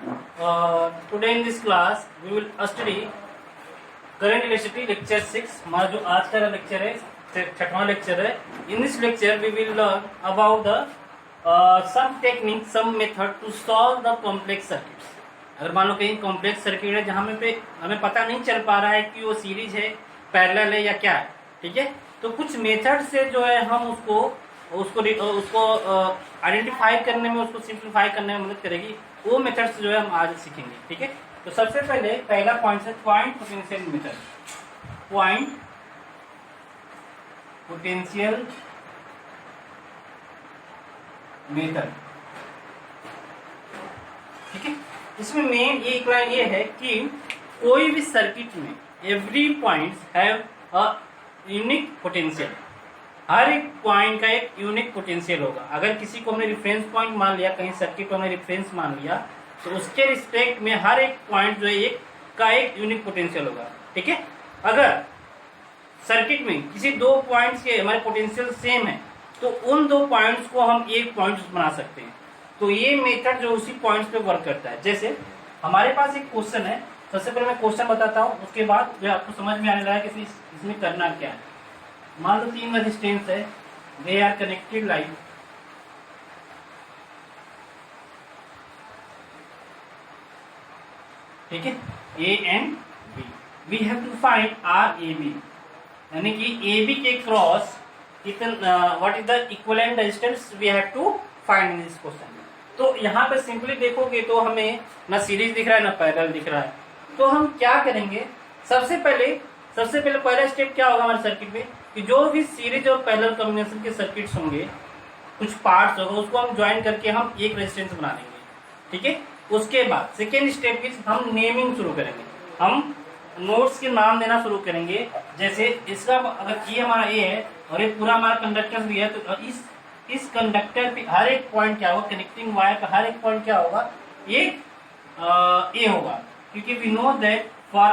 Today in this class we will study current electricity lecture 6. हमारा जो आज का लेक्चर है छठवां लेक्चर है. In this lecture we will learn about the some technique, some method to solve the complex circuits. अगर मान लो कहीं कॉम्प्लेक्स सर्किट है जहाँ पे हमें पता नहीं चल पा रहा है कि वो सीरीज है, पैरेलल है या क्या है, ठीक है, तो कुछ मेथड से जो है हम उसको आइडेंटिफाई करने में, उसको सिंप्लीफाई करने में मदद करेगी. वो मेथड से जो है हम आज सीखेंगे. ठीक है, तो सबसे पहले पहला पॉइंट है point potential method. Point potential method. ठीक है, इसमें मेन एक लाइन ये है कि कोई भी सर्किट में every points have a unique potential. हर एक पॉइंट का एक यूनिक पोटेंशियल होगा. अगर किसी को हमने रेफरेंस पॉइंट मान लिया, कहीं सर्किट को हमने रेफरेंस मान लिया, तो उसके रिस्पेक्ट में हर एक पॉइंट जो है एक का एक यूनिक पोटेंशियल होगा. ठीक है, अगर सर्किट में किसी दो पॉइंट्स के हमारे पोटेंशियल सेम है तो उन दो पॉइंट्स को हम एक पॉइंट बना सकते हैं. तो ये मेथड जो उसी पॉइंट्स पे वर्क करता है. जैसे हमारे पास एक क्वेश्चन है, सबसे पहले मैं क्वेश्चन बताता हूँ, उसके बाद जो आपको समझ में आने लगा कि इसमें करना क्या है. मान लो तीन रेजिस्टेंस है, दे आर कनेक्टेड लाइक ठीक है, A and B. We have to find R A B, यानी कि ए बी के cross what is the equivalent resistance we have to find in this question. तो यहाँ पे सिंपली देखोगे तो हमें ना सीरीज दिख रहा है ना पैरेलल दिख रहा है. तो हम क्या करेंगे, सबसे पहले पहला स्टेप क्या होगा हमारे सर्किट में कि जो भी सीरीज और पैरेलल कॉम्बिनेशन के सर्किट्स होंगे, कुछ पार्ट्स होगा, उसको हम ज्वाइन करके हम एक रेजिस्टेंस बना देंगे. ठीक है, उसके बाद सेकेंड स्टेप की हम नेमिंग शुरू करेंगे. हम नोड्स के नाम देना शुरू करेंगे. जैसे इसका अगर ये हमारा ए है और ये पूरा हमारा कंडक्टर भी है, तो इस कंडक्टर पे हर एक पॉइंट क्या होगा, कनेक्टिंग वायर का हर एक पॉइंट क्या होगा, एक ए होगा. क्योंकि we know that for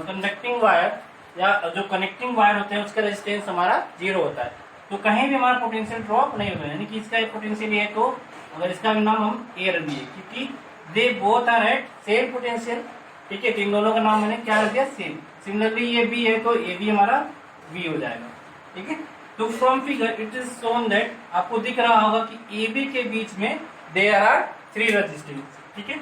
conducting wire या जो कनेक्टिंग वायर होते हैं उसका रेजिस्टेंस हमारा 0 होता है. तो कहीं भी हमारा पोटेंशियल ड्रॉप नहीं होता है. यानी कि इसका एक पोटेंशियल है, तो अगर इसका भी नाम हम ए रख दिए क्योंकि they both are at same potential. ठीक है, तो इन दोनों का नाम मैंने क्या रख दिया, सेम. सिमिलरली ये बी है तो ए बी हमारा बी हो जाएगा. ठीक है, तो from figure it is shown that, आपको दिख रहा होगा कि ए बी के बीच में देयर आर 3 रेजिस्टेंस. ठीक है,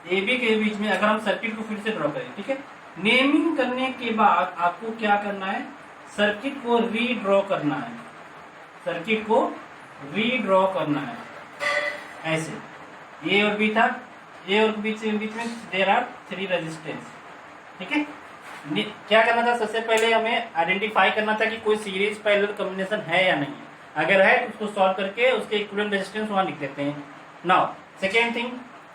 ए बी के बीच में अगर हम सर्किट को फिर से ड्रॉ करें, ठीक है, नेमिंग करने के बाद आपको क्या करना है, सर्किट को रीड्रॉ करना है. सर्किट को रीड्रॉ करना है ऐसे. ए और बी था, ए और बीच में देयर आर 3 रेजिस्टेंस. ठीक है, क्या करना था, सबसे पहले हमें आइडेंटिफाई करना था कि कोई सीरीज पैरेलल कॉम्बिनेशन है या नहीं है. अगर है तो उसको सॉल्व करके उसके इक्विवेलेंट रेजिस्टेंस वहां लिख देते हैं. नाउ सेकेंड थिंग,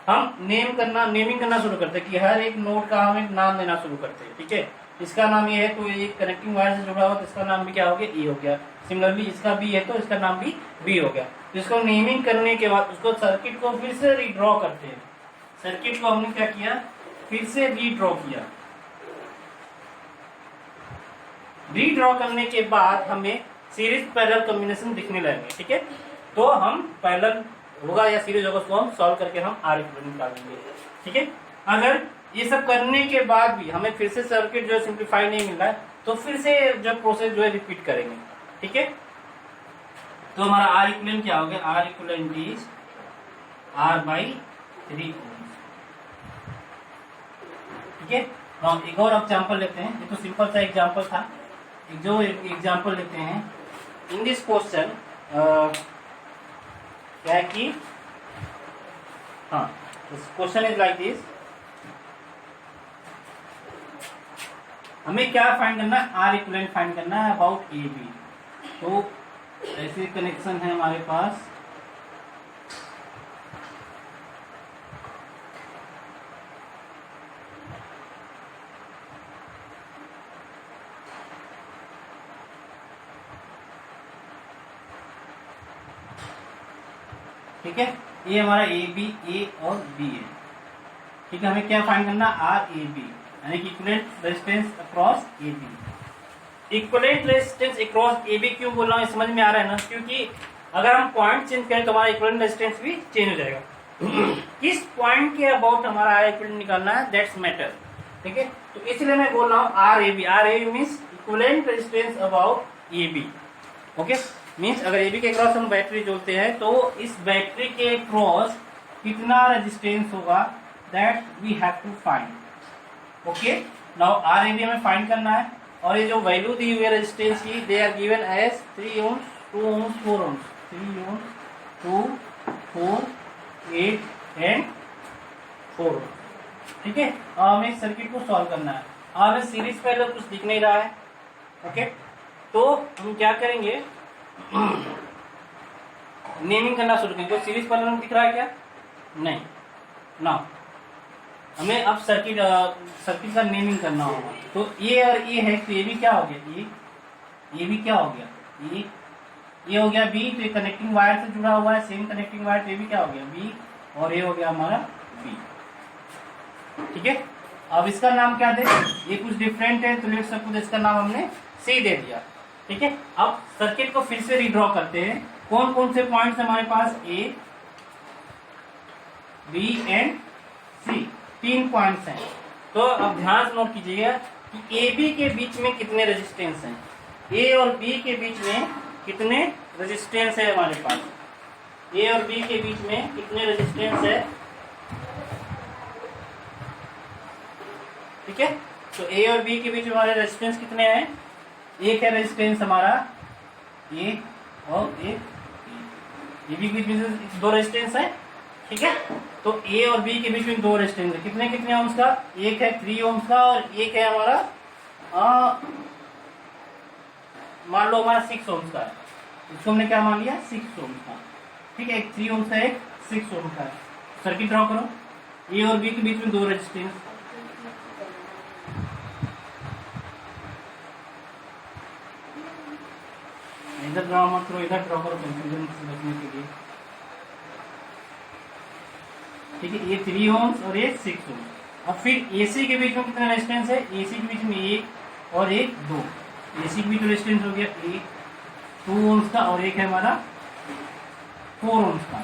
हम नेमिंग करना शुरू करते हैं कि हर एक नोड का हम एक नाम देना शुरू करते हैं. ठीक है, इसका नाम ये है तो ये कनेक्टिंग वायर से जुड़ा हुआ तो इसका नाम भी क्या हो गया, ए हो गया. सिमिलरली इसका बी है तो इसका नाम भी बी हो गया. तो इसको नेमिंग करने के बाद उसको सर्किट को फिर से रीड्रॉ करते हैं. सर्किट को हमने क्या किया, फिर से रीड्रॉ किया. रीड्रॉ करने के बाद हमें सीरीज पैरेलल कॉम्बिनेशन दिखने लगेंगे. ठीक है, तो हम पैरेलल होगा या सीरीज होगा उसको हम सॉल्व करके हम आर इक्विवेलेंट निकालेंगे. ठीक है, अगर ये सब करने के बाद भी हमें फिर से सर्किट जो है सिंप्लीफाई नहीं मिल रहा है तो फिर से जो प्रोसेस जो है रिपीट करेंगे. ठीक है, तो हमारा आर इक्विवेलेंट क्या हो गया, आर इक्विवेलेंट इज R/3 ओम. ठीक है, तो हम एक और एग्जांपल लेते हैं. ये तो सिंपल सा एग्जांपल था. जो एग्जांपल लेते हैं इन दिस क्वेश्चन, क्या है कि हाँ, क्वेश्चन इज लाइक दिस. हमें क्या फाइंड करना है, आर इक्विवेलेंट फाइंड करना है अबाउट ए बी. तो ऐसे कनेक्शन है हमारे पास. ठीक है, ये हमारा ए बी, ए और बी है. ठीक है, हमें क्या फाइंड करना, आर ए बी, यानी कि equivalent resistance across A B. Equivalent resistance across A B क्यों बोल रहा हूँ, समझ में आ रहा है ना, क्योंकि अगर हम पॉइंट चेंज करें तो हमारा इक्विवेलेंट रेजिस्टेंस भी चेंज हो जाएगा. इस पॉइंट के अबाउट हमारा आर इक्विवेलेंट निकालना है, दैट्स मैटर। ठीक है, तो इसलिए मैं बोल रहा हूँ R A B means equivalent resistance about A B. Okay, means अगर ए बी के क्रॉस हम बैटरी जोड़ते हैं तो इस बैटरी के क्रॉस कितना रेजिस्टेंस होगा, that we have to find. Okay, now R A B हमें फाइंड करना है, और ये जो वैल्यू दी हुई है रेजिस्टेंस की, they are given as 3 ohms, 2 ohms, 4 ohms, 3 ohms, 2, 4, 8 and 4। ठीक है, अब हमें इस सर्किट को सॉल्व करना है। अब हमें सीरीज पैरेलल कुछ दिख नहीं रहा है। ओके, तो हम क्या करेंगे, नेमिंग करना शुरू करेंगे। कोई सीरीज पैरेलल दिख रहा है क्या? नहीं ना, हमें अब सर्किट का नेमिंग करना होगा। तो ए और ए है, तो ए भी क्या हो गया, ए भी क्या हो गया, ए हो गया बी, तो ये कनेक्टिंग वायर से जुड़ा हुआ है, सेम कनेक्टिंग वायर, तो ये भी क्या हो गया बी, और ये हो गया हमारा बी। ठीक है, अब इसका नाम क्या दे, ये कुछ डिफरेंट है, तो लेट सपोज इसका नाम हमने सी दे दिया। ठीक है, अब सर्किट को फिर से रीड्रॉ करते हैं। कौन कौन से पॉइंट्स हमारे पास, A B and C, 3 points हैं। तो अब ध्यान से नोट कीजिएगा कि ए बी के बीच में कितने रेजिस्टेंस हैं, ए और बी के बीच में कितने रेजिस्टेंस है हमारे पास, ए और बी के बीच में कितने रेजिस्टेंस है। ठीक है, तो ए और बी के बीच में हमारे रेजिस्टेंस कितने हैं, एक है रेजिस्टेंस हमारा ए और एक ए बी के बीच में 2 रेजिस्टेंस है। ठीक है, तो ए और बी के बीच में 2 रेजिस्टेंस है, कितने कितने ओम्स का, एक है 3 ओम्स का और एक है हमारा मान लो हमारा 6 ओम्स का है। इसको हमने क्या मान लिया, 6 ओम्स का। ठीक है, एक 3 ओम्स का, एक 6 ओम्स का है। सर्किट ड्रॉ करो, ए और बी के बीच में 2 रेजिस्टेंस, इधर ड्रॉ मत करो, इधर ड्रॉ करो कंफ्यूजन से बचने के लिए। ठीक है, ये 3 ओम्स और ये 6 ओम्स। अब फिर एसी के बीच में कितना रेजिस्टेंस है, एसी के बीच में 1 और 1 2, एसी के बीच में रेजिस्टेंस हो गया 1 2 ओम्स का, और एक है हमारा 4 ओम्स का।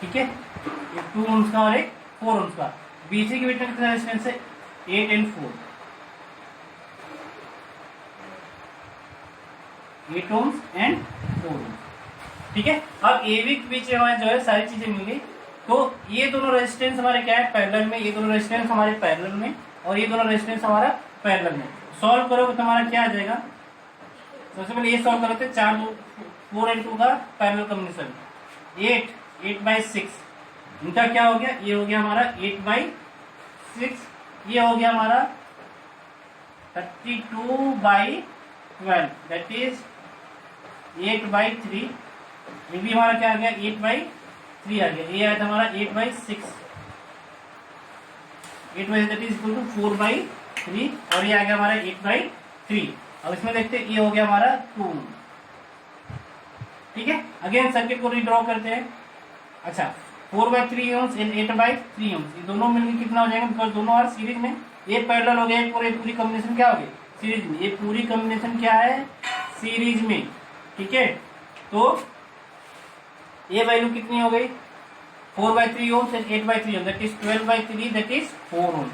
ठीक है, एक 2 ओम्स का और एक 4 ओम्स का। बीसी के बीच में कितना रेजिस्टेंस है, 8 एंड 4, 8 ओम्स एंड 4 ओम्स। ठीक है, अब एबी के बीच हमारे जो है सारी चीजें मिल गई। तो ये दोनों रेजिस्टेंस हमारे क्या है, पैरेलल में, ये दोनों रेजिस्टेंस हमारे पैरेलल में, और ये दोनों रेजिस्टेंस हमारा पैरेलल में। सॉल्व करोगे तो हमारा क्या आ जाएगा, सबसे पहले ये सॉल्व करते हैं, 4 एंड 2 का पैरेलल कॉम्बिनेशन, 8/6, इनका क्या हो गया, ये हो गया हमारा 8/6, ये हो गया हमारा 32/12, दैट इज 8/3। ये भी हमारा क्या आ गया, 8/3 आ गया। ये आया था हमारा 8/6, 8/6 दैट इज इक्वल टू 4/3, और ये आ गया हमारा 8/3। अब इसमें देखते हैं, ये हो गया हमारा 2। ठीक है, अगेन सर्किट को रीड्रॉ करते हैं। अच्छा, 4/3 ओम्स एंड 8/3 ओम्स, ये दोनों मिलकर कितना हो जाएगा, बिकॉज दोनों आर सीरीज में, ये पैरेलल हो गया, पूरी कॉम्बिनेशन क्या हो गई, सीरीज में। ये पूरी कॉम्बिनेशन क्या है, सीरीज में। ठीक है, तो ये वैल्यू कितनी हो गई, 4/3 ohms and 8/3 ohms, that is 12/3, that is 4 ohms,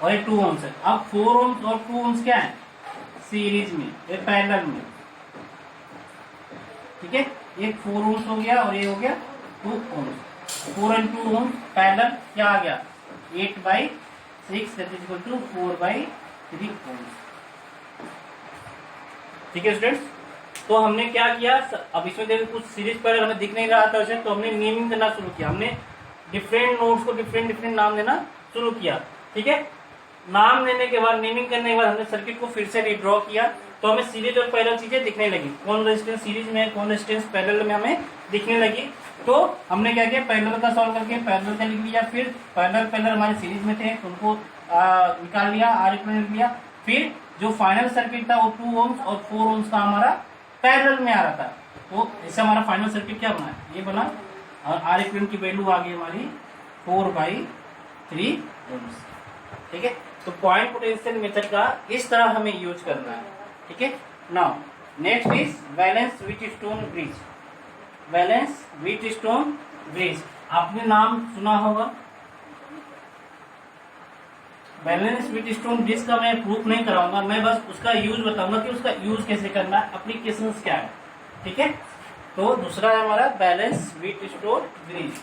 और ये 2 ओम्स है। अब 4 ओम्स और 2 ओम्स क्या है, सीरीज में, ये पैरेलल में। ठीक है, एक 4 ओम्स हो गया और ये हो गया 2 ओम्स, 4 एंड 2 ओम्स पैरेलल, क्या आ गया 8/6, that is equal to 4/3 ohms. ठीक है स्टूडेंट्स, तो हमने क्या किया, अब इसमें देखो कुछ सीरीज पैरेलल हमें दिख नहीं रहा था उसे, तो हमने नेमिंग करना शुरू किया, हमने डिफरेंट नोड्स को डिफरेंट नाम देना शुरू किया। ठीक है, नाम देने के बाद, नेमिंग करने के बाद हमने सर्किट को फिर से रीड्रॉ किया, तो हमें सीरीज और पैरेलल चीजें दिखने लगी, कौन रेजिस्टेंस सीरीज में है, कौन रेजिस्टेंस पैरेलल में हमें दिखने लगी। तो हमने क्या किया, पैरेलल का सॉल्व करके पैरेलल का लिख लिया, फिर पैरेलल हमारे सीरीज में थे तो उनको निकाल लिया, आर इक्विवेलेंट लिख लिया। फिर जो फाइनल सर्किट था वो 2 ओम्स और 4 ओम्स का हमारा पैरेलल में आ रहा था, तो इससे हमारा फाइनल सर्किट क्या बना, ये बना, और आर इक्विवेलेंट की वैल्यू आ गई हमारी 4/3 ओम्स। ठीक है, तो पॉइंट पोटेंशियल मेथड का इस तरह हमें यूज करना है। ठीक है, now next is valence Wheatstone bridge. Valence Wheatstone bridge, आपने नाम सुना होगा। बैलेंस व्हीटस्टोन ब्रिज का मैं प्रूफ नहीं कराऊंगा, मैं बस उसका यूज बताऊंगा कि उसका यूज कैसे करना है, एप्लीकेशंस क्या है। ठीक है, तो दूसरा है हमारा बैलेंस व्हीटस्टोन ब्रिज।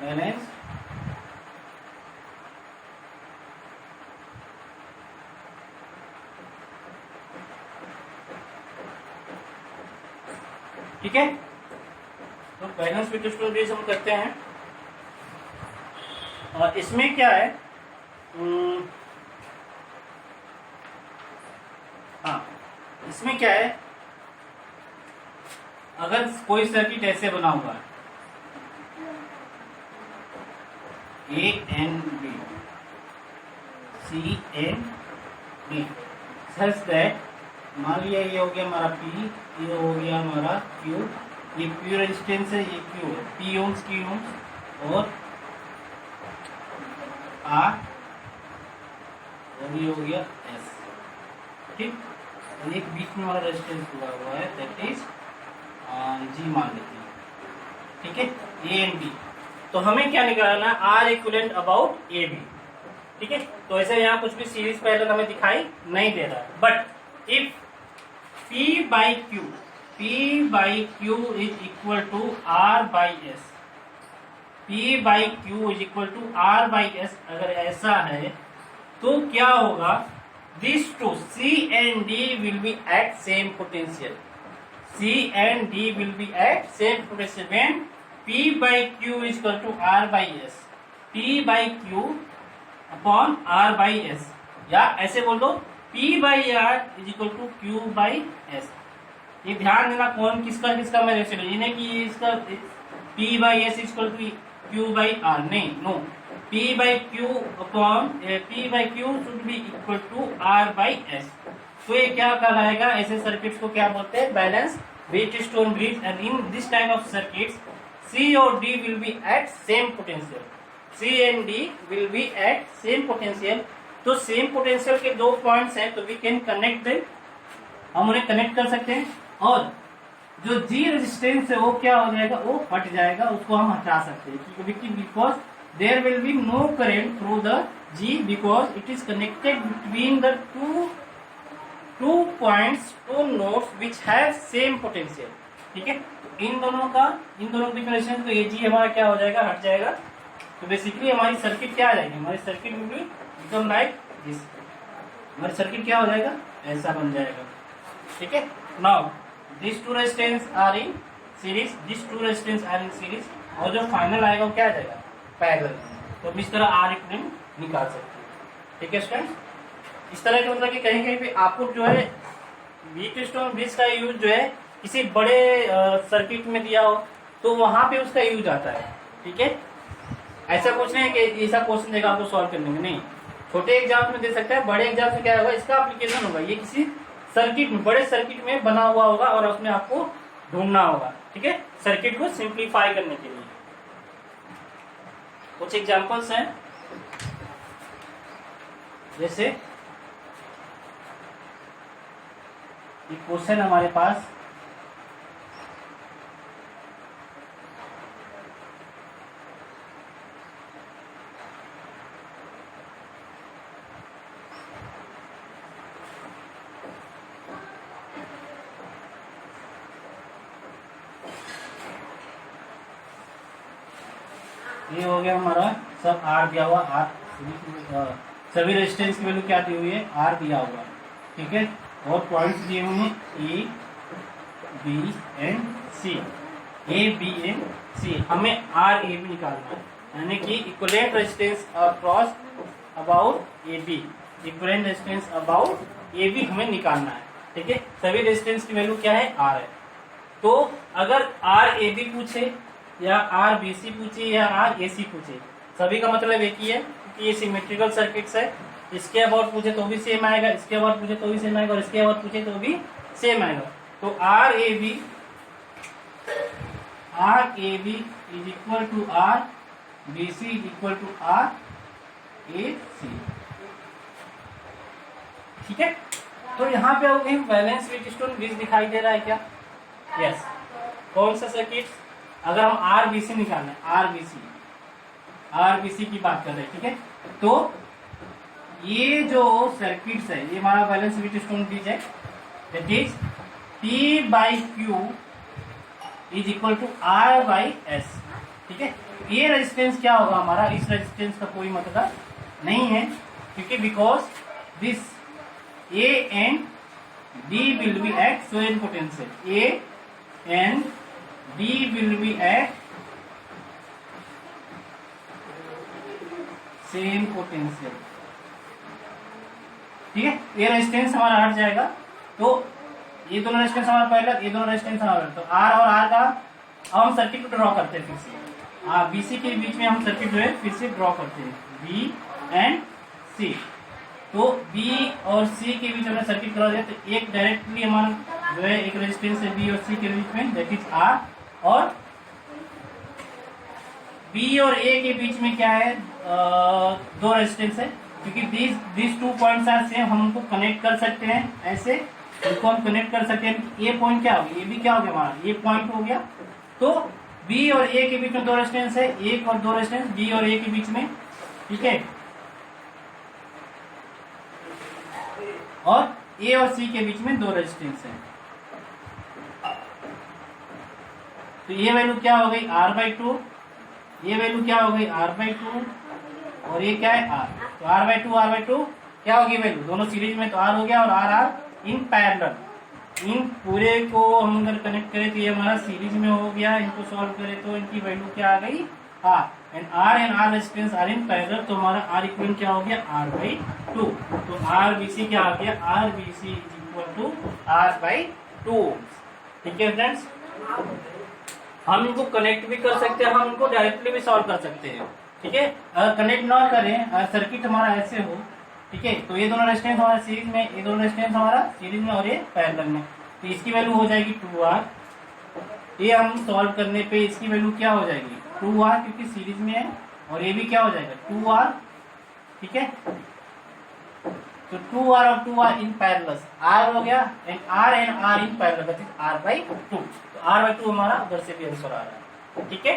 बैलेंस ठीक है, तो बैलेंस व्हीटस्टोन ब्रिज हम करते हैं। और इसमें क्या है, हाँ इसमें क्या है, अगर कोई सर्किट ऐसे बना हुआ है A and B, C and D, such that मान लिया ये हो गया हमारा पी, ये हो गया हमारा क्यू, ये क्यू रेजिस्टेंस है, ये क्यू है, पी ओम्स क्यू ओम्स और आर, और ये हो गया एस। ठीक, और एक बीच में हमारा रेजिस्टेंस हुआ है दैट इज जी मान लेते हैं। ठीक है, ए एंड बी, तो हमें क्या निकालना है, R equivalent about A B. ठीक है, तो ऐसे यहाँ कुछ भी सीरीज पैरेलल हमें दिखाई नहीं दे रहा, but if P by Q is equal to R by S, P by Q is equal to R by S, अगर ऐसा है तो क्या होगा, these two C and D will be at same potential, C and D will be at same potential when P by Q is equal to R by S, P by Q upon R by S, या ऐसे बोल दो P by R is equal to Q by S। ये ध्यान देना कौन किसका किसका मैं रेशियो, ये नहीं कि इसका P by S is equal to Q by R, नहीं, no, P by Q upon P by Q should be equal to R by S। तो ये क्या कहलाएगा, ऐसे सर्किट्स को क्या बोलते हैं, balance Wheatstone bridge. And in this type of circuits C और D will be at same potential, C and D will be at same potential। तो सेम पोटेंशियल के दो पॉइंट्स हैं, तो वी कैन कनेक्ट देम, हम उन्हें connect कर सकते हैं, और जो जी रेजिस्टेंस है वो क्या हो जाएगा, वो हट जाएगा, उसको हम हटा सकते हैं, because there will be no current through the G, because it is connected between the two points, two nodes which have same potential. ठीक है, इन दोनों के बीच में रेजिस्टेंस, तो ये जी हमारा क्या हो जाएगा, हट जाएगा। तो बेसिकली हमारी सर्किट क्या आ जाएगी, हमारी circuit will be become like this, हमारी सर्किट क्या हो जाएगा, ऐसा बन जाएगा। ठीक है, now this two resistance are in series, this two resistance are in series, और जो फाइनल आएगा वो क्या आ जाएगा, पैरेलल। तो इस तरह आर इक्विवेलेंट निकाल सकते हैं। ठीक है स्टूडेंट, इस तरह के मतलब कि कहीं कहीं पे आपको जो है व्हीटस्टोन ब्रिज का यूज जो है किसी बड़े सर्किट में दिया हो तो वहां पे उसका यूज आता है। ठीक है, ऐसा कुछ नहीं है कि ऐसा क्वेश्चन देगा आपको सॉल्व करने में, नहीं, छोटे एग्जाम में दे सकता है, बड़े एग्जाम में क्या होगा, इसका एप्लीकेशन होगा, ये किसी सर्किट में, बड़े सर्किट में बना हुआ होगा और उसमें आपको ढूंढना होगा। ठीक है, सर्किट को सिंप्लीफाई करने के लिए कुछ एग्जांपल्स हैं, जैसे एक क्वेश्चन हमारे पास, ये हो गया हमारा सब आर दिया हुआ, आर सभी रेजिस्टेंस की वैल्यू क्या दी हुई है, आर दिया हुआ। ठीक है, और पॉइंट्स दिए हुए हैं A B and C, A B and C, हमें आर ए बी निकालना है, यानी कि equivalent resistance across about A B, equivalent resistance about A B हमें निकालना है। ठीक है, सभी रेजिस्टेंस की वैल्यू क्या है, आर है। तो अगर आर ए बी पूछे या आर बी सी पूछे या आर ए सी पूछे, सभी का मतलब एक ही है कि ये सिमेट्रिकल सर्किट्स है, इसके अबाउट पूछे तो भी सेम आएगा, इसके अबाउट पूछे तो भी सेम आएगा, और इसके अबाउट पूछे तो भी सेम आएगा। तो R A B is equal to R B C is equal to R A C. ठीक है, तो यहाँ पे बैलेंस व्हीटस्टोन ब्रिज दिखाई दे रहा है क्या, यस, कौन सा सर्किट? अगर हम आरबीसी निकालना है, आरबीसी की बात कर रहे हैं, ठीक है। तो ये जो सर्किट्स है, ये हमारा बैलेंस व्हीटस्टोन ब्रिज है, that is P by Q is equal to R by S, ठीक है। ये रेजिस्टेंस क्या होगा हमारा? इस रेजिस्टेंस का कोई मतलब नहीं है, क्योंकि because this A and B will be at same potential. A and B will be at same potential. ठीक है, ये रेजिस्टेंस हमारा हट जाएगा, तो ये दोनों रेजिस्टेंस हमारा पहला, ये दोनों रेजिस्टेंस हमारा, तो R और R का अब हम सर्किट को ड्रॉ करते हैं फिर से। BC के बीच में हम सर्किट जो है फिर से ड्रॉ करते हैं, B एंड C। तो B और C के बीच में सर्किट करा जाए, तो एक डायरेक्टली हमारा जो है एक रेजिस्टेंस है B और C के बीच में, दैट इज R, और B और A के बीच में क्या है? दो रेजिस्टेंस है, क्योंकि these 2 पॉइंट्स आर सेम, हम उनको कनेक्ट कर सकते हैं, ऐसे इनको हम कनेक्ट कर सकते हैं। ये पॉइंट क्या हो गया? ये भी क्या हो गया हमारा? ये पॉइंट हो गया। तो B और A के बीच में दो रेजिस्टेंस है, एक और दो रेजिस्टेंस B और A के बीच में, ठीक है। और A और C के बीच में दो रेजिस्टेंस है, तो ये वैल्यू क्या हो गई? R/2। ये वैल्यू क्या हो गई? R/2, और ये क्या है? R। तो R/2 क्या होगी वैल्यू? दोनों सीरीज में तो R हो गया, और R इन पैरेलल। इन पूरे को हम अगर कनेक्ट करें तो ये हमारा सीरीज में हो गया, इनको सॉल्व करें तो इनकी वैल्यू क्या आ गई? R and R resistance are in parallel, तो हमारा R इक्वल क्या हो गया? R/2। तो RBC क्या आ गया? RBC is equal to R/2। ठीक है फ्रेंड्स, हम इनको कनेक्ट भी कर सकते हैं, हम इनको डायरेक्टली भी सॉल्व कर सकते हैं, ठीक है। अगर कनेक्ट ना करें, अगर सर्किट हमारा ऐसे हो, ठीक है, तो ये दोनों रेजिस्टेंस हमारा सीरीज में, ये दोनों रेजिस्टेंस हमारा सीरीज में और ये पैरेलल में, तो इसकी वैल्यू हो जाएगी 2R। ये हम सॉल्व करने पे इसकी वैल्यू क्या हो जाएगी? 2R, क्योंकि सीरीज में है, और ये भी क्या हो जाएगा? 2R, ठीक है। तो 2R और 2R इन पैरेलल, R हो गया, and R in parallel, that is R/2। तो R/2 हमारा उधर से भी आंसर आ रहा है, ठीक है।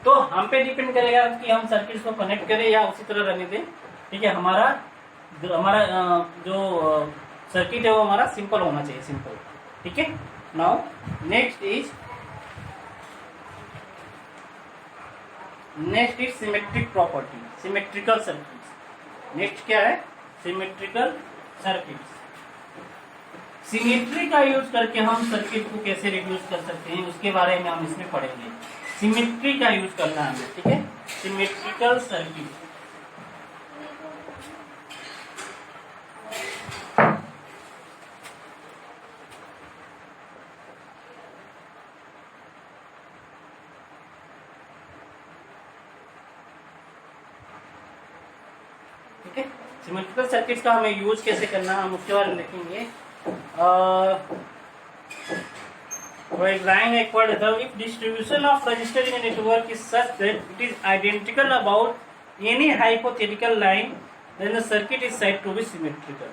तो हम पे डिपेंड करेगा कि हम सर्किट को कनेक्ट करें या उसी तरह रहने दें, ठीक है। हमारा जो सर्किट है वो हमारा सिंपल होना चाहिए, सिंपल, ठीक है। Now next is symmetric property, symmetrical circuits. Next क्या है? Symmetrical circuits. सिमेट्री का यूज करके हम सर्किट को कैसे रिड्यूस कर सकते हैं, उसके बारे में हम इसमें पढ़ेंगे। सिमेट्री का यूज करना है हमें, ठीक है। सिमेट्रिकल सर्किट, ठीक है। सिमेट्रिकल सर्किट्स का हमें यूज कैसे करना है, हम उसके बारे में देखेंगे। line equal the if distribution of resistor in a network is such that it is identical about any hypothetical line, then the circuit is said to be symmetrical।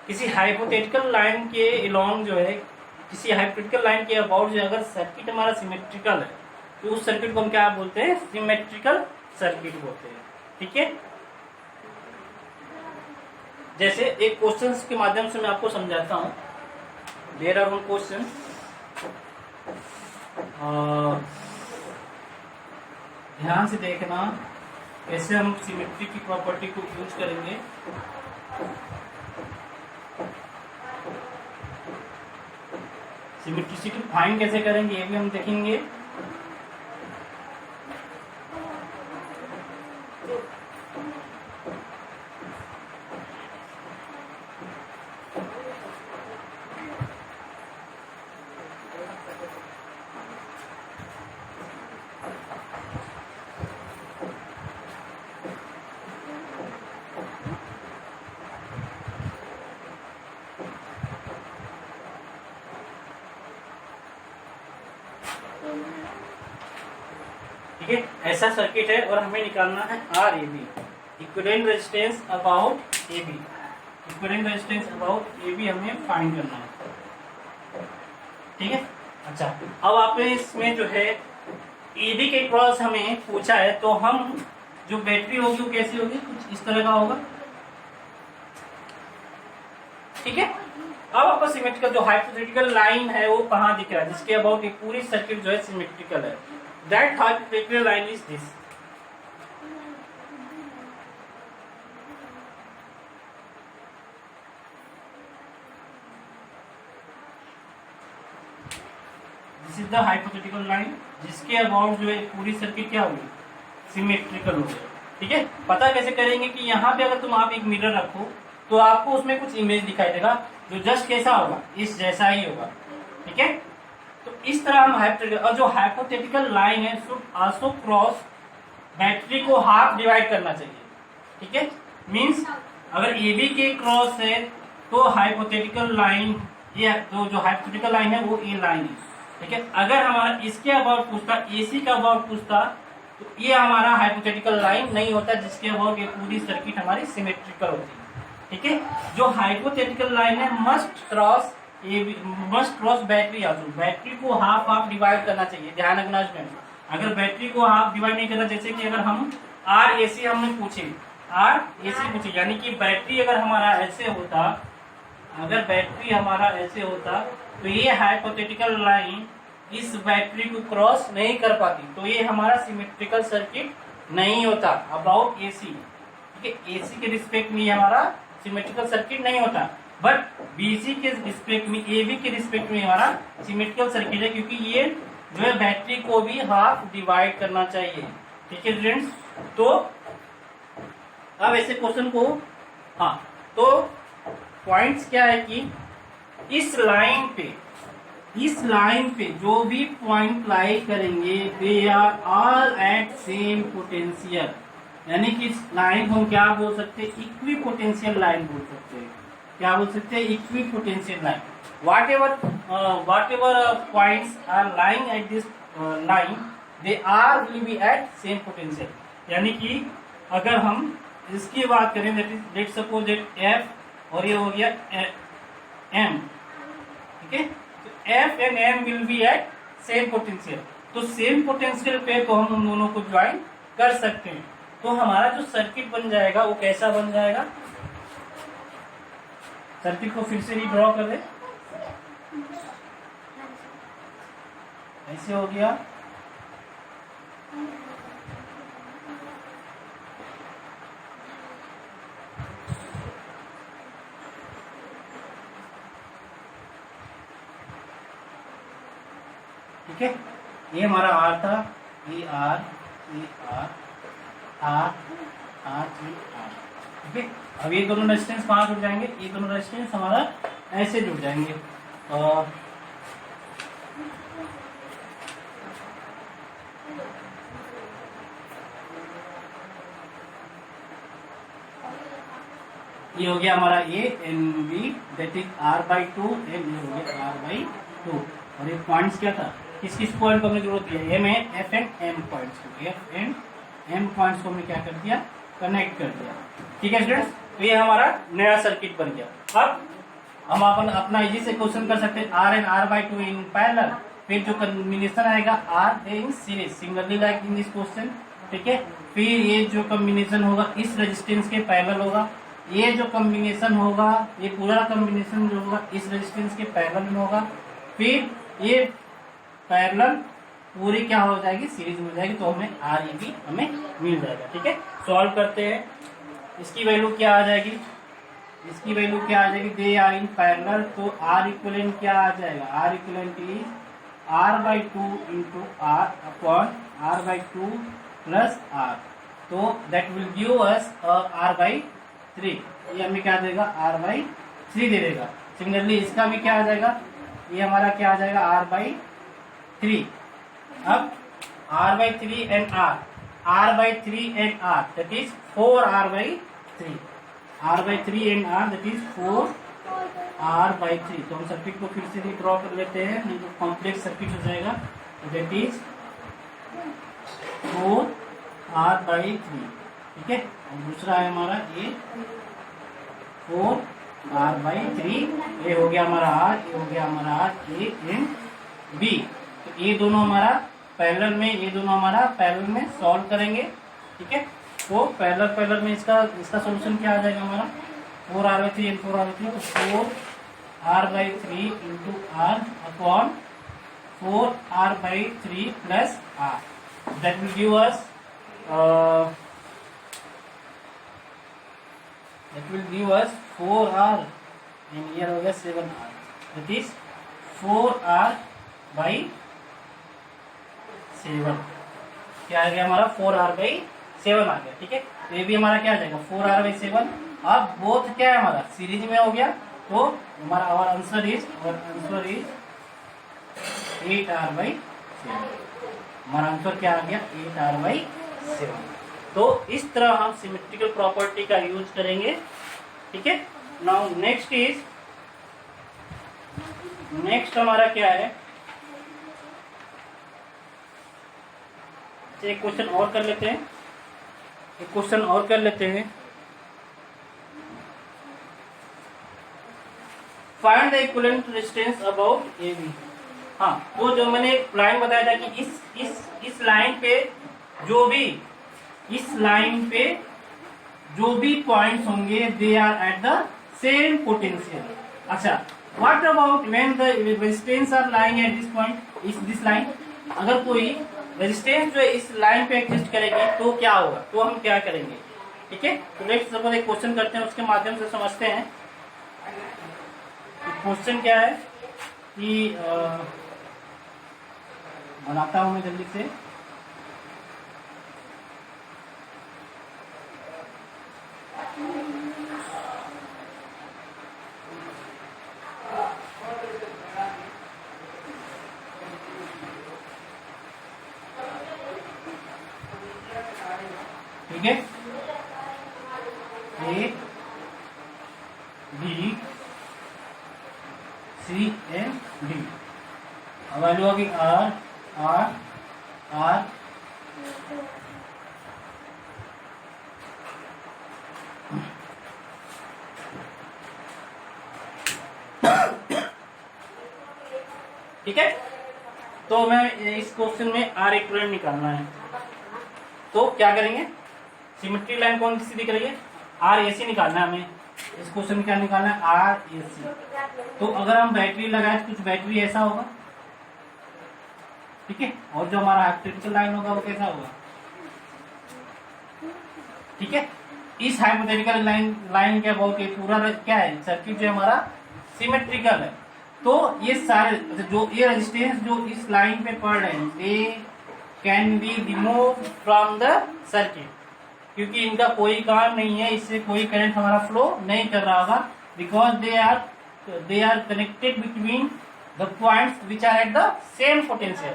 किसी hypothetical line के along जो है, किसी hypothetical line के about जो अगर circuit हमारा symmetrical है, तो उस सर्किट को हम क्या बोलते हैं? सिमेट्रिकल सर्किट बोलते हैं, ठीक है। जैसे एक क्वेश्चंस के माध्यम से मैं आपको समझाता हूँ। देयर आर वन क्वेश्चन, ध्यान से देखना कैसे हम सिमेट्री की प्रॉपर्टी को यूज करेंगे। सिमेट्रिसिटी फाइंड कैसे करेंगे ये भी हम देखेंगे। ठीक है, ऐसा सर्किट है और हमें निकालना है R A B, equivalent resistance about A B, equivalent resistance about A B हमें फाइंड करना है, ठीक है। अच्छा, अब आपने इसमें जो है एबी के क्रॉस हमें पूछा है, तो हम जो बैटरी होगी वो कैसी होगी, कुछ इस तरह का होगा। ठीक है, अब आपका सिमेट्रिकल जो हाइपोथेटिकल लाइन है वो कहाँ दिख रहा है, जिसके अबाउट ये पूरी सर्किट जो है सिमेट्रिकल है। That hypothetical line is this. This is the hypothetical line जिसके अबाउट जो है पूरी सर्किट क्या होगी, सिमेट्रिकल होगी। ठीक है, पता कैसे करेंगे कि यहाँ पे अगर तुम आप एक मिरर रखो तो आपको उसमें कुछ इमेज दिखाई देगा जो जस्ट कैसा होगा, इस जैसा ही होगा। ठीक है, तो इस तरह हम हाइपोथेटिकल, और जो हाइपोथेटिकल लाइन है शुड आल्सो क्रॉस बैटरी को हाफ डिवाइड करना चाहिए। ठीक है, मींस अगर ए बी के क्रॉस है तो हाइपोथेटिकल लाइन, ये जो हाइपोथेटिकल लाइन है वो ए लाइन है। ठीक है, अगर हमारा इसके अबाउट पूछता, एसी का अबाउट पूछता, तो ये हमारा हाइपोथेटिकल लाइन नहीं होता, जिसके अबाउट ये पूरी सर्किट हमारी सिमेट्रिकल होती है। ठीक है, जो हाइपोथेटिकल लाइन है must cross battery, also battery को हाफ हाफ डिवाइड करना चाहिए। ध्यान रखना इसमें, अगर बैटरी को हाफ डिवाइड नहीं करना, जैसे कि अगर हम आर एसी हमने पूछे, आर एसी पूछे, यानी कि बैटरी अगर हमारा ऐसे होता, अगर बैटरी हमारा ऐसे होता तो ये हाइपोथेटिकल लाइन इस बैटरी को क्रॉस नहीं कर पाती, तो ये हमारा सिमेट्रिकल सर्किट नहीं होता अबाउट एसी। ठीक है, एसी के रिस्पेक्ट में हमारा सिमेट्रिकल सर्किट नहीं होता, बट बीसी के रिस्पेक्ट में, एबी के रिस्पेक्ट में हमारा सिमेट्रिकल सर्किट है, क्योंकि ये जो है बैटरी को भी हाफ डिवाइड करना चाहिए। ठीक है स्टूडेंट्स, तो अब ऐसे क्वेश्चन को, हाँ, तो पॉइंट्स क्या है कि इस लाइन पे जो भी पॉइंट लाई करेंगे they are all at same potential, यानी कि इस लाइन को हम क्या बोल सकते हैं, इक्वी पोटेंशियल लाइन बोल सकते हैं। क्या बोल सकते हैं, equipotential line. Whatever points are lying at this line they are will be at same potential, यानी कि अगर हम इसकी बात करें, that is let suppose that F और ये हो गया एम। ठीक है, F and M will be at same potential, तो सेम पोटेंशियल पे तो हम उन दोनों को ज्वाइन कर सकते हैं। तो हमारा जो सर्किट बन जाएगा वो कैसा बन जाएगा, सर्किट को फिर से ही ड्रॉ कर दे, ऐसे हो गया। ठीक है, ये हमारा आर था, ये आर, ये आर, आर, आर, आर। ठीक है, अब ये दोनों रेजिस्टेंस कहाँ जुड़ जाएंगे, ये दोनों रेजिस्टेंस हमारा ऐसे जुड़ जाएंगे। और ये हो गया हमारा A and B, that is R by two, and ये हो गया आर बाई टू। और ये पॉइंट्स क्या था, किस किस पॉइंट को हमने जरूरत है, एम है, एफ एंड एम पॉइंट्स को, एफ एंड एम पॉइंट्स को हमने क्या कर दिया, कनेक्ट कर दिया। ठीक है स्टूडेंट्स, तो ये हमारा नया सर्किट बन गया। अब हम अपन अपना इजी से क्वेश्चन कर सकते हैं, R and R by two in parallel, फिर जो कॉम्बिनेशन आएगा R in series, singly like in this question. ठीक है, फिर ये जो कॉम्बिनेशन होगा इस रेजिस्टेंस के पैरेलल होगा, ये जो कॉम्बिनेशन होगा, ये पूरा कॉम्बिनेशन जो होगा इस रेजिस्टेंस के पैरेलल में होगा, फिर ये पैरेलल पूरी क्या हो जाएगी, सीरीज हो जाएगी, तो हमें आर ई बी हमें मिल जाएगा। ठीक है, सॉल्व करते हैं, इसकी वैल्यू क्या आ जाएगी, इसकी वैल्यू क्या आ जाएगी, दे आर इन पैरेलल, तो आर इक्विवेलेंट क्या आ जाएगा, R equivalent is R by two into R upon R by two plus R, तो that will give us R by three, ये हमें क्या देगा, आर बाई थ्री दे देगा। सिमिलरली इसका भी क्या आ जाएगा, ये हमारा क्या आ जाएगा, आर बाई थ्री। अब R by three and R by three and R that is four R by three, R by three and R that is four R by three. तो हम सर्किट को फिर से ड्रॉ कर लेते हैं, नहीं तो कॉम्प्लेक्स सर्किट हो जाएगा, that is four R by three. ठीक है, और दूसरा है हमारा ये फोर आर बाई थ्री, ये हो गया हमारा आर, ये हो गया हमारा आर, ए एंड बी। तो ये दोनों हमारा पैरेलल में, ये दोनों हमारा पैरेलल में सॉल्व करेंगे। ठीक है, तो पैरेलल में इसका सॉल्यूशन क्या आ जाएगा हमारा 4r/3 एंड 4r/3, तो 4r/3 into R upon 4r/3 plus r, that will give us 4r and here हो गया 7r, that is 4r/7। क्या आ गया हमारा 4r/7 आ गया। ठीक है, तो ये भी हमारा क्या आ जाएगा 4r/7। अब बोथ क्या है हमारा सीरीज में हो गया, तो हमारा आवर आंसर इज 8r/7। हमारा आंसर क्या आ गया 8r/7। तो इस तरह हम सिमेट्रिकल प्रॉपर्टी का यूज करेंगे। ठीक है, नाउ नेक्स्ट हमारा क्या है, एक क्वेश्चन और कर लेते हैं, find the equivalent resistance about A B. हाँ, वो जो मैंने लाइन बताया था कि इस लाइन पे जो भी पॉइंट्स होंगे they are at the same potential. अच्छा, what about when the resistance are lying at this point, this line, अगर कोई रेजिस्टेंस जो इस लाइन पे एग्जिस्ट करेगी तो क्या होगा, तो हम क्या करेंगे। ठीक है, तो लेट्स सपोज एक क्वेश्चन करते हैं, उसके माध्यम से समझते हैं। क्वेश्चन क्या है कि बनाता हूं मैं जल्दी से। ठीक है, A B C and D, value होगी आर आर आर ठीक है, तो मैं इस क्वेश्चन में आर इक्विवेलेंट निकालना है, तो क्या करेंगे, सिमेट्री लाइन कौन सी दिख रही है आर ए सी निकालना है हमें। इस क्वेश्चन में क्या निकालना है आर ए सी। तो अगर हम बैटरी लगाए तो कुछ बैटरी ऐसा होगा। ठीक है, और जो हमारा हाइपोथेटिकल लाइन होगा वो कैसा होगा। ठीक है, इस हाइपोथेटिकल लाइन के अबाउट ये पूरा क्या है सर्किट जो हमारा सिमेट्रिकल है। तो ये सारे जो ये रेजिस्टेंस जो इस लाइन पे पड़ रहे हैं they can be remove from the circuit, क्योंकि इनका कोई काम नहीं है, इससे कोई करंट हमारा फ्लो नहीं कर रहा होगा, because they are connected between the points which are at the same potential.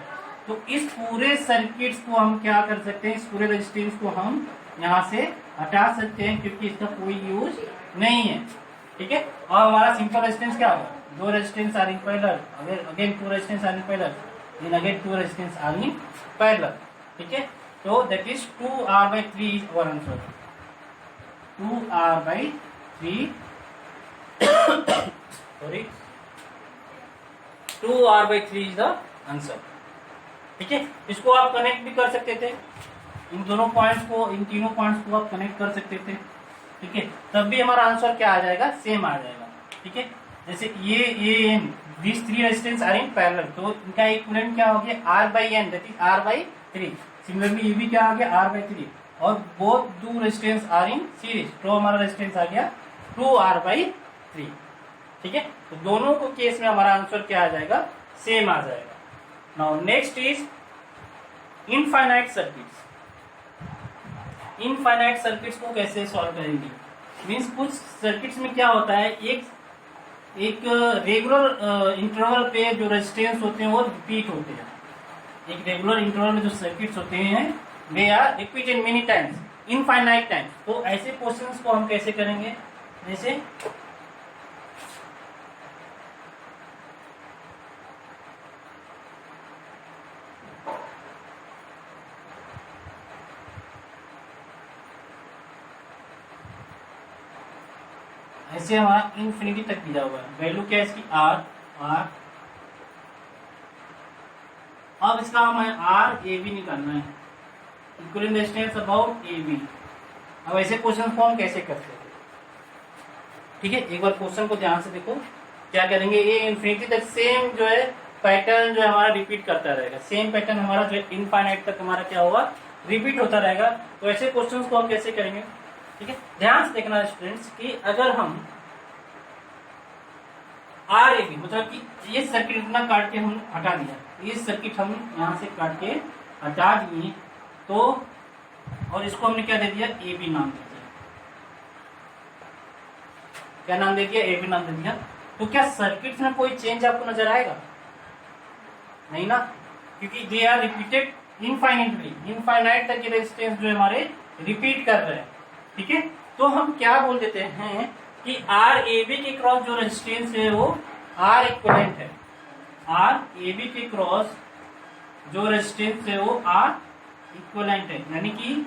तो इस पूरे सर्किट्स को हम क्या कर सकते हैं, इस पूरे रेजिस्टेंस को हम यहाँ से हटा सकते हैं, क्योंकि इसका कोई यूज नहीं है। ठीक है, और हमारा सिंपल रेजिस्टेंस क्या होगा, दो resistance are in parallel, again two resistance are in parallel, then again two resistance are in parallel. ठीक है, तो that is 2r/3 is our answer. 2r/3 sorry 2r/3 is the answer. ठीक है, इसको आप कनेक्ट भी कर सकते थे, इन दोनों पॉइंट्स को, इन तीनों पॉइंट्स को आप कनेक्ट कर सकते थे। ठीक है, तब भी हमारा आंसर क्या आ जाएगा, सेम आ जाएगा। ठीक है, जैसे ये these three resistance are in parallel, तो इनका इक्विवेलेंट क्या हो गया r/n, that is r/3। Similarly ये भी क्या आ गया r/3, और both two resistance are in series, तो हमारा रेजिस्टेंस आ गया 2r/3। ठीक है, तो दोनों को केस में हमारा आंसर क्या आ जाएगा, सेम आ जाएगा। Now next is infinite circuits. Infinite circuits को कैसे सॉल्व करेंगे, मीन्स कुछ सर्किट्स में क्या होता है, एक रेगुलर इंटरवल पे जो रेजिस्टेंस होते हैं वो रिपीट होते हैं। एक रेगुलर इंटरवल में जो सर्किट्स होते हैं they are repeated many times, infinite times. तो ऐसे क्वेश्चंस को हम कैसे करेंगे, जैसे ऐसे हमारा इन्फिनिटी तक दिया हुआ है, वैल्यू क्या है इसकी आर अब इसका हमें आर ए बी निकालना है, equivalent resistance about A B. अब ऐसे क्वेश्चन को हम कैसे करते हैं, ठीक है, एक बार क्वेश्चन को ध्यान से देखो। क्या करेंगे, ये इन्फिनिटी तक सेम जो है पैटर्न जो है हमारा रिपीट करता रहेगा, सेम पैटर्न हमारा जो है इनफाइनाइट तक हमारा क्या होगा, रिपीट होता रहेगा। तो ऐसे क्वेश्चंस को हम कैसे करेंगे, ठीक है, ध्यान से देखना स्टूडेंट्स कि अगर हम आर ए बी मतलब कि ये सर्किट इतना काट के हम हटा दिया, ये सर्किट हम यहाँ से काट के हटा दिए, तो और इसको हमने क्या दे दिया, ए बी नाम दे दिया। क्या नाम दे दिया, ए बी नाम दे दिया। तो क्या सर्किट में कोई चेंज आपको नजर आएगा, नहीं ना, क्योंकि they are repeated infinitely, infinite तक ये रेजिस्टेंस जो है हमारे रिपीट कर रहे हैं, ठीक है। तो हम क्या बोल देते हैं कि आर ए बी के क्रॉस जो रेजिस्टेंस है वो आर इक्विवेलेंट है, आर ए बी के क्रॉस जो रेजिस्टेंस है वो आर इक्विवेलेंट है, यानी कि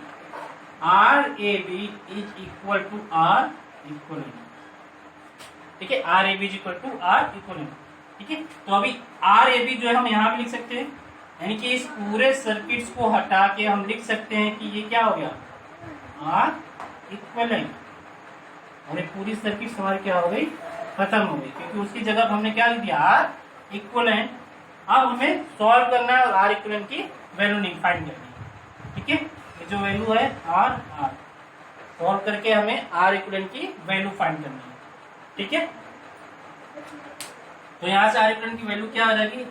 R A B is equal to R equivalent, ठीक है, R A B is equal to R equivalent, ठीक है। तो अभी आर ए बी जो है हम यहाँ भी लिख सकते हैं, यानी कि इस पूरे सर्किट्स को हटा के हम लिख सकते हैं कि ये क्या हो गया, आर इक्विवेलेंट, और ये पूरी सर्किट हमारी क्या हो गई, खत्म हो गई, क्योंकि उसकी जगह पर हमने क्या लिख दिया, आर इक्विवेलेंट। अब हमें सॉल्व करना है और आर इक्विवेलेंट की वैल्यू नहीं फाइंड करनी है, ठीक है। ये जो वैल्यू है आर आर, सॉल्व करके हमें आर इक्विवेलेंट की वैल्यू फाइंड करनी है, ठीक है। तो यहाँ से आर इक्विवेलेंट की वैल्यू क्या आ जाएगी,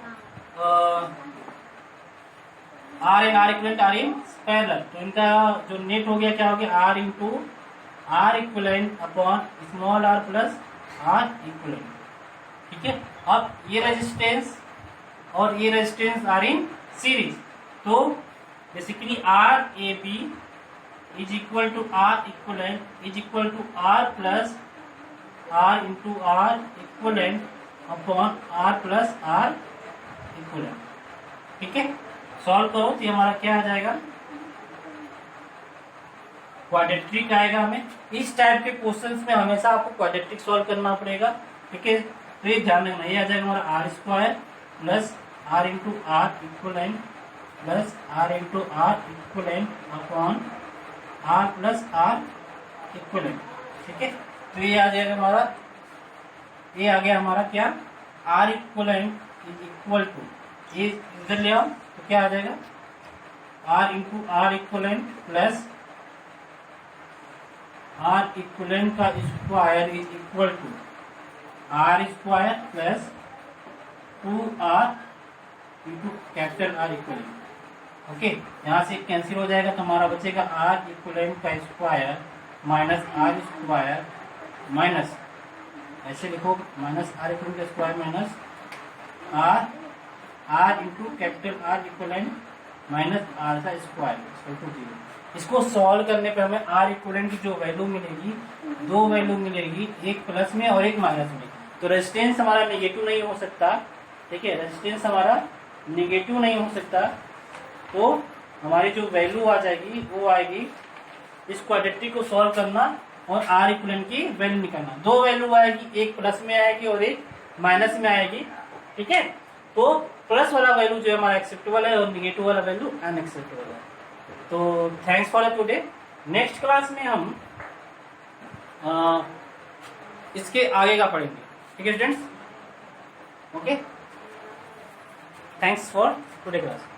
R and R equivalent are in parallel, तो इनका जो नेट हो गया क्या हो गया, R into R equivalent upon small R plus R equivalent, ठीक है। अब ये रेजिस्टेंस और ये रेजिस्टेंस आर इन सीरीज, तो basically R A B is equal to R equivalent is equal to R plus R into R equivalent upon R plus R equivalent, ठीक है। Solve करो तो ये हमारा क्या आ जाएगा, क्वाड्रेटिक आएगा। हमें इस टाइप के क्वेश्चंस में हमेशा आपको क्वाड्रेटिक सॉल्व करना पड़ेगा, ठीक है। तो ये ध्यान रखना, ये आ जाएगा हमारा R square plus R into R equivalent plus R into R equivalent upon R plus R equivalent, ठीक है। तो ये आ जाएगा हमारा, ये आ गया हमारा क्या, R equivalent is equal to, ये इधर ले आओ तो क्या आ जाएगा, R into R equivalent plus R equivalent का square is equal to R square plus 2r into capital R equivalent, okay. यहाँ से कैंसिल हो जाएगा तो हमारा बचेगा आर इक्विवेलेंट का square minus R square minus, ऐसे लिखो, माइनस आर इक्विवेलेंट का square minus R into capital R equivalent minus R का स्क्वायर इक्वल टू 0। इसको सॉल्व करने पे हमें आर इक्विवेलेंट की जो वैल्यू मिलेगी, दो वैल्यू मिलेगी, एक प्लस में और एक माइनस में। तो रेजिस्टेंस हमारा नेगेटिव नहीं हो सकता, ठीक है, रेजिस्टेंस हमारा नेगेटिव नहीं हो सकता, तो हमारी जो वैल्यू आ जाएगी वो आएगी, इस क्वाड्रेटिक को सॉल्व करना और आर इक्विवेलेंट की वैल्यू निकालना। दो वैल्यू आएगी, एक प्लस में आएगी और एक माइनस में आएगी, ठीक है। तो प्लस वाला वैल्यू जो हमारा एक्सेप्टेबल है और निगेटिव वाला वैल्यू अनएक्सेप्टेबल है। तो thanks for today. Next class में हम इसके आगे का पढ़ेंगे, ठीक है students, okay. Thanks for today class.